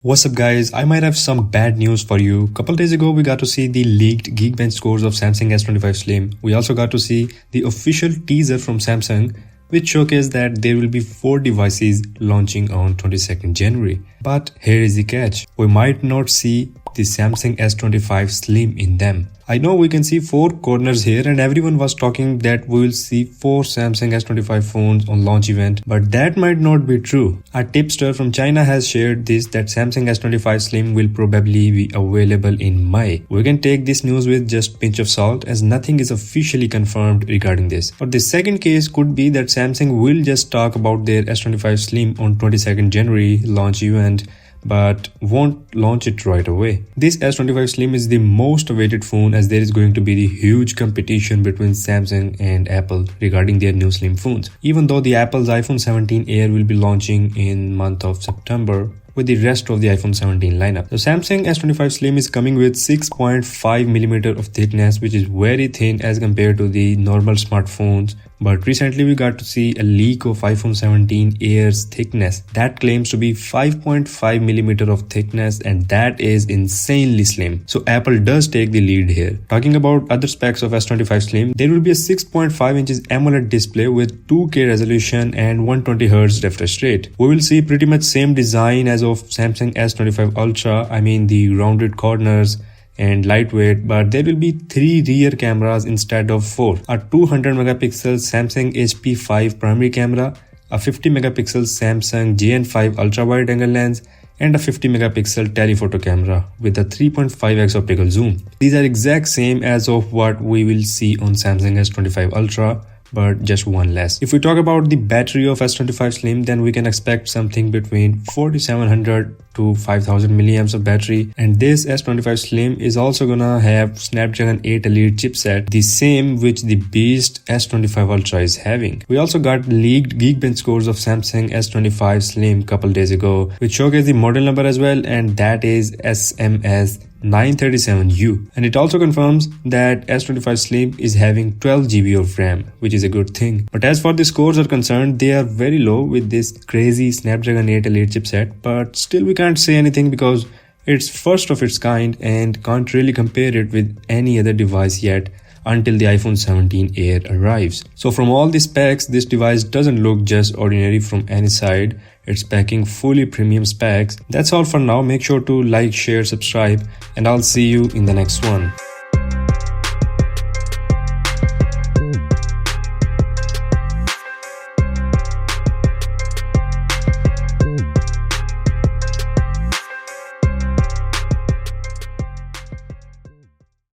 What's up guys, I might have some bad news for you. Couple days ago we got to see the leaked Geekbench scores of Samsung S25 Slim. We also got to see the official teaser from Samsung which showcased that there will be 4 devices launching on 22nd January. But here is the catch, we might not see the Samsung S25 Slim in them. I know we can see 4 corners here and everyone was talking that we will see 4 Samsung S25 phones on launch event, but that might not be true. A tipster from China has shared this that Samsung S25 Slim will probably be available in May. We can take this news with just pinch of salt as nothing is officially confirmed regarding this. But the second case could be that Samsung will just talk about their S25 Slim on 22nd January launch event, but won't launch it right away. This S25 Slim is the most awaited phone as there is going to be the huge competition between Samsung and Apple regarding their new Slim phones. Even though the Apple's iPhone 17 Air will be launching in month of September with the rest of the iPhone 17 lineup. The Samsung S25 Slim is coming with 6.5mm of thickness, which is very thin as compared to the normal smartphones. But recently we got to see a leak of iPhone 17 Air's thickness that claims to be 5.5mm of thickness, and that is insanely slim. So Apple does take the lead here. Talking about other specs of S25 Slim, there will be a 6.5 inches AMOLED display with 2K resolution and 120Hz refresh rate. We will see pretty much same design as of Samsung S25 Ultra, I mean the rounded corners and lightweight, but there will be 3 rear cameras instead of 4. A 200 megapixel Samsung HP5 primary camera, a 50 megapixel Samsung JN5 ultra wide angle lens, and a 50 megapixel telephoto camera with a 3.5x optical zoom. These are exact same as of what we will see on Samsung S25 Ultra, but just one less. If we talk about the battery of S25 Slim, then we can expect something between 4700 to 5000 milliamps of battery, and this S25 Slim is also gonna have Snapdragon 8 Elite chipset, the same which the beast S25 Ultra is having. We also got leaked Geekbench scores of Samsung S25 Slim couple days ago, which showcase the model number as well, and that is SMS 937U, and it also confirms that S25 Slim is having 12GB of RAM, which is a good thing. But as for the scores are concerned, they are very low with this crazy Snapdragon 8 Elite chipset, but still we can't say anything because it's first of its kind and can't really compare it with any other device yet until the iPhone 17 Air arrives. So from all the specs, this device doesn't look just ordinary from any side. It's packing fully premium specs. That's all for now. Make sure to like, share, subscribe, and I'll see you in the next one.